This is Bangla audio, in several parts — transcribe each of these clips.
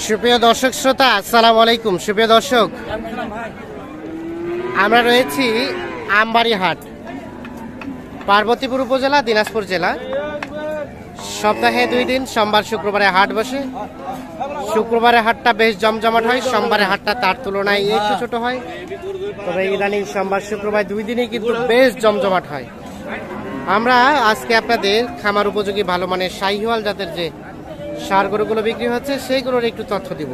সুপ্রিয় দর্শক শ্রোতা, আসসালামু আলাইকুম। সুপ্রিয় দর্শক, আমরা রয়েছি আমবাড়ি হাট, পার্বতীপুর উপজেলা, দিনাজপুর জেলা। সপ্তাহে 2 দিন, সোমবার শুক্রবারে হাট বসে। শুক্রবারে হাটটা বেশ জমজমাট হয়, সোমবারে হাটটা তার তুলনায় একটু ছোট হয়। তবে ইদানিং সোমবার শুক্রবার 2 দিনই কিন্তু বেশ জমজমাট হয়। আমরা আজকে আপনাদের খামার উপযোগী ভালো মানের শাহিওয়াল জাতের যে ষাঁড় গরুগুলো বিক্রি হচ্ছে সেইগুলোর একটু তথ্য দিব।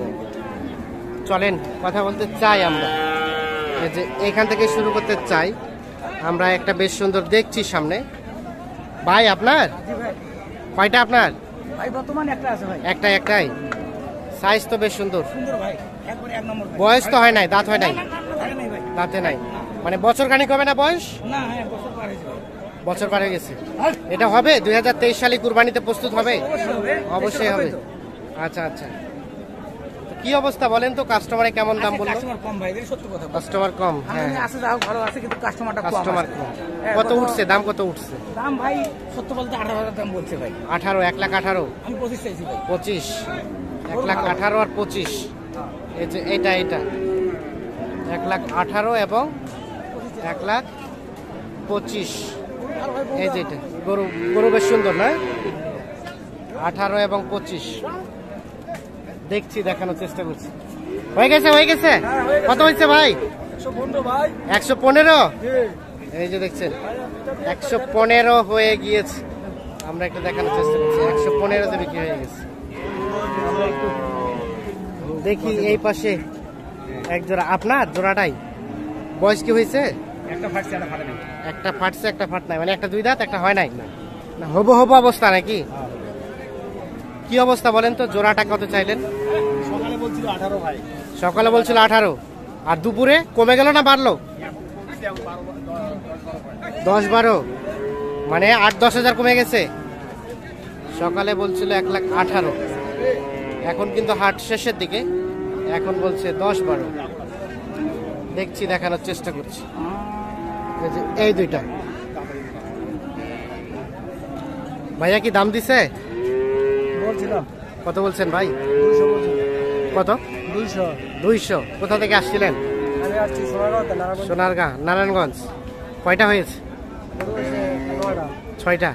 চলেন কথা বলতে চাই আমরা, যে এখান থেকে শুরু করতে চাই। আমরা একটা বেশ সুন্দর দেখছি সামনে। ভাই আপনার কয়টা? আপনার একটাই। সাইজ তো বেশ সুন্দর। বয়স তো হয় নাই, দাঁত হয় নাই? দাঁতে নাই, মানে বছর খানিক হবে না বয়স? বছর পার হয়ে গেছে। এটা হবে 2023 সালে কুরবানিতে প্রস্তুত হবে? অবশ্যই হবে। আচ্ছা আচ্ছা, কি অবস্থা বলেন তো? কাস্টমারে কেমন দাম বললো? কাস্টমার কম। হ্যাঁ, কাস্টমার কম। কত উঠছে দাম? কত উঠছে দাম ভাই? সত্য বলতে 18,000 দাম বলছে ভাই। 18? 1,18,000? আমি 25 চাইছি ভাই। 25? 1,18,000 আর 25? এই যে এটা 1,18,000 এবং 1,25,000। এই যে এটা গরু বেশ সুন্দর না? 18 এবং 25 দেখছি, দেখানোর চেষ্টা করছি। হয়ে গেছে। কত হয়েছে ভাই? 115? এই যে দেখছেন 115 হয়ে গিয়েছে। আমরা একটু দেখানোর চেষ্টা করছি। 115তে বিক্রি হয়ে গেছে। আমরা একটু দেখি এই পাশে এক জোড়া। আপনার জোড়াটাই বয়স কি হয়েছে? একটা ফাটছে, একটা ফাটে নাই। একটা ফাটছে, একটা ফাট নাই, মানে একটা 2 দাঁত, একটা হয় নাই না? হবো অবস্থা নাকি? কি অবস্থা বলেন তো? জোড়াটা কত চাইলেন? সকালে বলছিল 18 ভাই। সকালে বলছিল 18, আর দুপুরে কমে গেল না বাড়লো? 10-12, মানে 8-10 হাজার কমে গেছে। সকালে বলছিল 1,18,000, এখন কিন্তু হাট শেষের দিকে, এখন বলছে 10-12। দেখছি, দেখানোর চেষ্টা করছি। এই দুইটা ভাইয়া কি দাম দিছে? বলছিলাম। কত বলছেন ভাই? 200 বলছিল। কত? 200। কোথা থেকে আসছিলেন? আমি আসছি সোনারগাঁ, নারায়ণগঞ্জ। কয়টা হয়েছে? 6টা?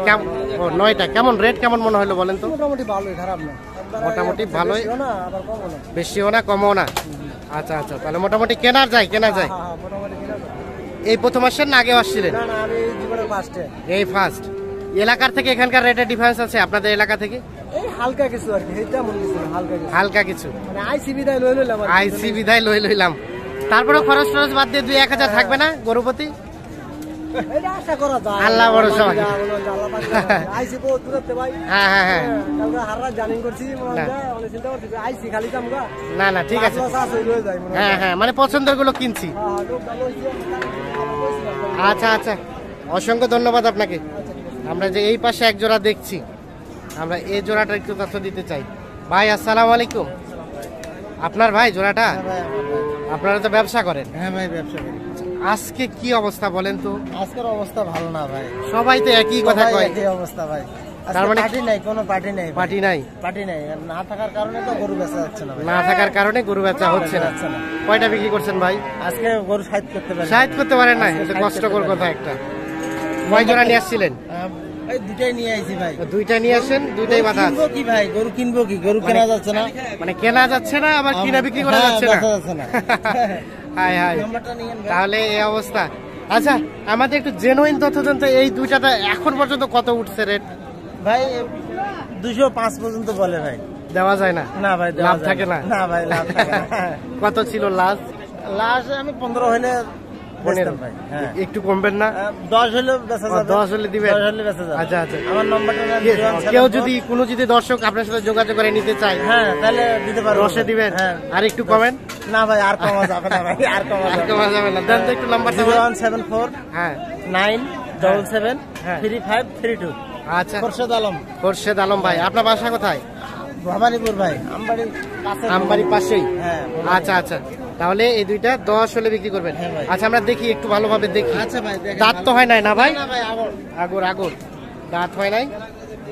কেমন? ও 9টা। কেমন রেট কেমন মনে হলো বলেন তো? মোটামুটি ভালোই, খারাপ না। মোটামুটি ভালোই, আবার কমও না। বেশিও না কমও না। আচ্ছা আচ্ছা, তাহলে মোটামুটি কেনা যায়। মোটামুটি কিনা যায়। এই প্রথম আসছেন না আগেও আসছিলেন? না, আমি জীবনের ফার্স্টে। এই ফার্স্ট। এলাকার থেকে এখানকার রেটের ডিফারেন্স আছে আপনাদের এলাকা থেকে? এই হালকা কিছু আর কি, এটা মনে কিছু হালকা কিছু, মানে আইসি বিদায় লই লইলাম। তারপরে খরচ টরচ বাদ দিয়ে 2-1 হাজার থাকবে না গরুপতি? এটা আশা করা যায়। আল্লাহ ভরসা। আইসি বহুত দূরতে ভাই। হ্যাঁ, কালকে হাররা জানিং করছি, মনে হয় চিন্তা করছি আইসি খালি জামগা। না ঠিক আছে। হ্যাঁ, মানে পছন্দের গুলো কিনছি। আচ্ছা, অসংখ্য ধন্যবাদ আপনাকে। আমরা যে এই পাশে এক জোড়া দেখছি, আমরা এই জোড়াটা একটু তথ্য দিতে চাই। ভাই আসসালামু আলাইকুম। আপনার ভাই জোড়াটা? আপনারা তো ব্যবসা করেন? হ্যাঁ ভাই, ব্যবসা করি। আজকে কি অবস্থা বলেন তো? আজকের অবস্থা ভালো না ভাই। সবাই তো একই কথা কয়। একই অবস্থা ভাই। তার মানে পার্টি নাই, কোনো পার্টি নাই। পার্টি নাই না থাকার কারণে তো গরু বেচা যাচ্ছে না। না থাকার কারণে গরু বেচা হচ্ছে না। কয়টা বিক্রি করছেন ভাই? আজকে গরু সাইড করতে পারেন না, এটা কষ্টকর কথা একটা। কয় জোড়া নিয়ে আসছিলেন? এই দুটাই নিয়ে আইছি ভাই। দুইটা নিয়ে আসেন, দুইটাই বাধা আছে। কি ভাই, গরু কিনবো কি? গরু কেনা যাচ্ছে না। মানে কেনা যাচ্ছে না, আবার কিনা বিক্রি করা যাচ্ছে না। হাই তাহলে এই অবস্থা। আচ্ছা, আমাদের একটু জেনুইন তথ্য দেন তো, এই দুইটাটা এখন পর্যন্ত কত উঠছে রেট? ভাই 205 পর্যন্ত বলে ভাই। দেওয়া যায় না? না ভাই, লাভ থাকে না। না ভাই, লাভ থাকে না। কত ছিল লাস্ট? আমি 15 হলে 15 ভাই। একটু কমবেন না? 10 হলে বেচা যাবে। 10 হলে দিবেন? 10 হলে বেচা যাবে। আচ্ছা, আমার নাম্বারটা কেউ যদি কোনো দর্শক আপনার সাথে যোগাযোগ করে নিতে চায়, হ্যাঁ তাহলে দিতে পারবো। 10 দিবেন? আর একটু কমেন? না ভাই, আর কমা যাবে না ভাই, আর কমা যাবে না। দেন তো একটু নাম্বার। 0174 হ্যাঁ 977 3532। আচ্ছা, খোরশেদ আলম ভাই। আপনার বাসা কোথায়? ভবানীপুর ভাই, আমবাড়ির পাশেই। হ্যাঁ। আচ্ছা, তাহলে এই দুইটা 10 হলে বিক্রি করবেন? আচ্ছা, আমরা দেখি, একটু ভালোভাবে দেখি। আচ্ছা ভাই, দাঁত তো হয় নাই না ভাই? আগর দাঁত হয় নাই,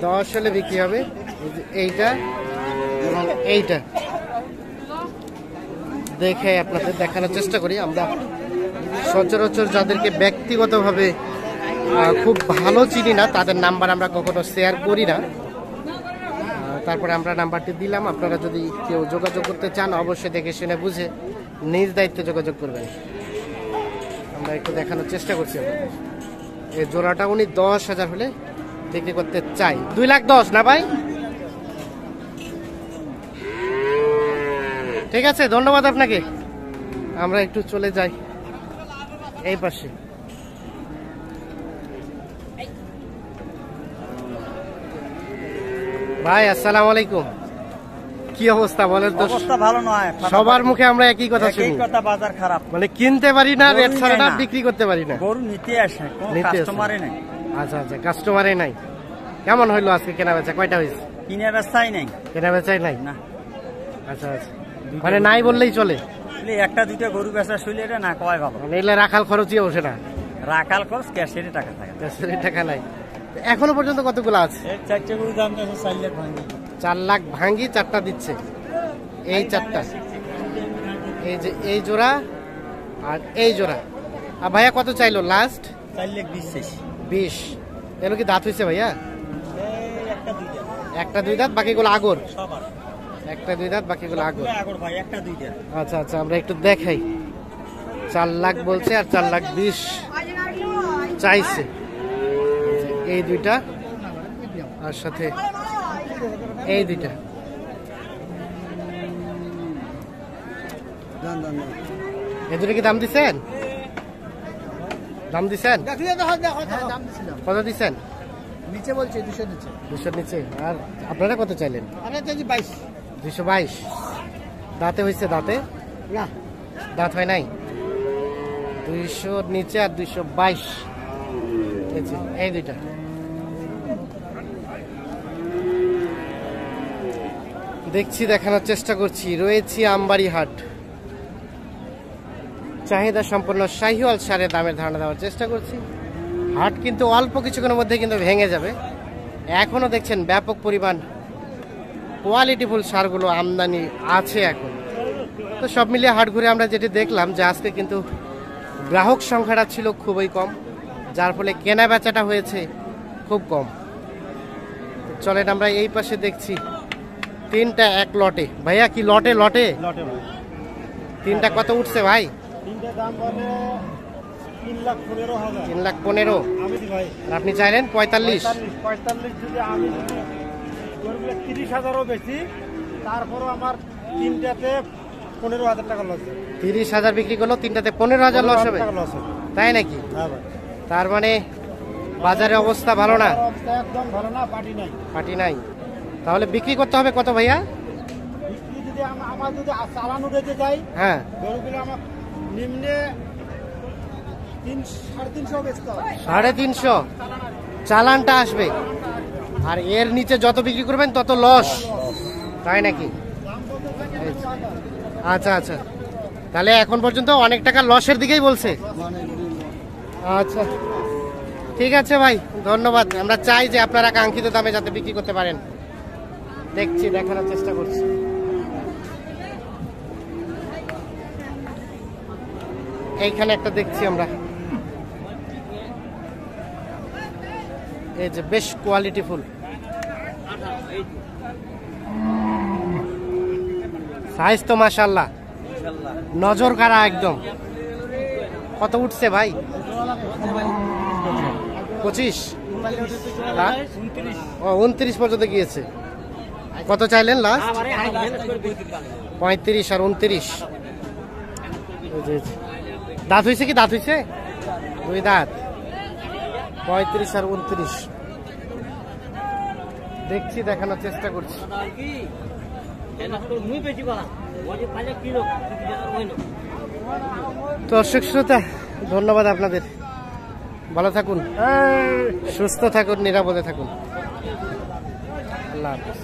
10 হলে বিক্রি হবে। এইটা এবং এইটা দেখে আপনাদের দেখানোর চেষ্টা করি। আমরা সচরাচর যাদেরকে ব্যক্তিগতভাবে খুব ভালো চিনি না তাদের নাম্বার আমরা কখনো শেয়ার করি না। তারপরে আমরা নাম্বারটি দিলাম, আপনারা যদি কেউ যোগাযোগ করতে চান অবশ্যই দেখে শুনে বুঝে নিজ দায়িত্বে যোগাযোগ করবেন। আমরা একটু দেখানোর চেষ্টা করছি আপনাদের। এই জোড়াটা উনি 10,000 হলে বিক্রি করতে চাই। 2,10,000 না ভাই? ঠিক আছে, ধন্যবাদ আপনাকে। আমরা একটু চলে যাই এই পাশে। ভাই আসসালামু আলাইকুম, কি অবস্থা বলেন তো? অবস্থা ভালো নয়, সবার মুখে আমরা একই কথা শুনি, কথা বাজার খারাপ, মানে কিনতে পারি না, গরু রেট ছাড়া নেয় না। বিক্রি করতে পারি না। গরু নিতে আসে, কোনো নিতে আসে। কাস্টমারই নাই। আচ্ছা আচ্ছা, কাস্টমারই নাই। কেমন হইলো আজকে কেনা বেচা? কয়টা হয়েছে? কিনে বেচাই নাই কেনা বেচাই নাই না। আচ্ছা আচ্ছা, মানে নাই বললেই চলে, একটা দুইটা গরু বেচা শুইলে এটা না কয় ভালো। মানে এলে রাখাল খরচই বসে না, রাখাল খরচ ক্যাশেরই টাকা থাকে। টাকা নাই। এখনো পর্যন্ত কতগুলো আছে? এই চারটে গরু দাম আছে 4 লাখ ভাঙি। 4 লাখ ভাঙ্গি 4টা দিচ্ছে, এই 4টা, এই যে এই জোড়া আর এই জোড়া। আর ভাইয়া কত চাইলো লাস্ট? 4 লাখ 20। 20। এগুলো কি দাঁত হয়েছে ভাইয়া? একটা দুইটা, একটা দুই দাঁত, বাকিগুলো আগর। সবার একটা দুই দাঁত, বাকিগুলো আগর। আগর ভাই, একটা দুইটা। আচ্ছা আচ্ছা, আমরা একটু দেখাই। 4 লাখ বলছে আর 4,20,000 চাইছে। এই দুইটা আর সাথে এই দুইটা। এই দুটো কি দাম দিচ্ছেন? দাম দিচ্ছেন? কত দিচ্ছেন? নিচে বলছে 200 নিচে। 200 নিচে। আর আপনারা কত চাইলেন? আমরা চাইছি 22। 222। দাঁতে হয়েছে? দাঁতে না, দাঁত হয় নাই। 200 নিচে আর 222। এই দুইটা। দেখছি, দেখানোর চেষ্টা করছি। রয়েছি আমবাড়ি হাট। চাহিদা সম্পন্ন শাহিওয়াল সারের দামের ধারণা দেওয়ার চেষ্টা করছি। হাট কিন্তু অল্প কিছুক্ষণের মধ্যে কিন্তু ভেঙে যাবে। এখনো দেখছেন ব্যাপক পরিমাণ কোয়ালিটিফুল সারগুলো আমদানি আছে এখন। তো সব মিলিয়ে হাট ঘুরে আমরা যেটি দেখলাম যে আজকে কিন্তু গ্রাহক সংখ্যাটা ছিল খুবই কম, যার ফলে কেনা বেচাটা হয়েছে খুব কম। চলেন আমরা এই পাশে দেখছি 3টা এক লটে। ভাইয়া কি লটে? লটে লটে ভাই। 3টা কত উঠছে ভাই? তিনটা দাম বলে 3,15,000। 3,15,000। আমি দি ভাই, আর আপনি চাইলেন 45। 45 যদি আমি যদি গরুগুলো 30,000ও বেশি, তারপরও আমার তিনটাতে 15,000 টাকা লস। 30,000 বিক্রি করলো, 3টাতে 15,000 লস হবে, লস হবে। তাই নাকি? হ্যাঁ ভাই, তার মানে বাজারের অবস্থা ভালো না, অবস্থা একদম ভালো না, পার্টি নাই। পাটি নাই। তাহলে বিক্রি করতে হবে কত ভাইয়া? বিক্রি যদি আমার যদি চালান উঠেতে যাই, হ্যাঁ, গরুগুলো আমার নিম্নে 300-350 বেচতে হবে। 350 চালানটা আসবে, আর এর নিচে যত বিক্রি করবেন তত লস, তাই নাকি? আচ্ছা আচ্ছা, তাহলে এখন পর্যন্ত অনেক টাকা লসের দিকেই বলছে। আচ্ছা ঠিক আছে ভাই, ধন্যবাদ। আমরা চাই যে আপনারা কাঙ্ক্ষিত দামে যাতে বিক্রি করতে পারেন। দেখছি, দেখানোর চেষ্টা করছি। এইখানে একটা দেখছি আমরা, এই যে বেশ কোয়ালিটি ফুল সাইজ তো মাশাআল্লাহ, নজর কাড়া একদম। কত উঠছে ভাই? 25? ও 29 পর্যন্ত গিয়েছে। কত চাইলেন লাস্ট? 35 আর 29। দাঁত হয়েছে কি? দাঁত হয়েছে? 2 দাঁত। 35 আর 29 দেখছি, দেখানোর চেষ্টা করছি। দর্শক শ্রোতা, ধন্যবাদ আপনাদের। ভালো থাকুন, সুস্থ থাকুন, নিরাপদে থাকুন। আল্লাহ হাফেজ।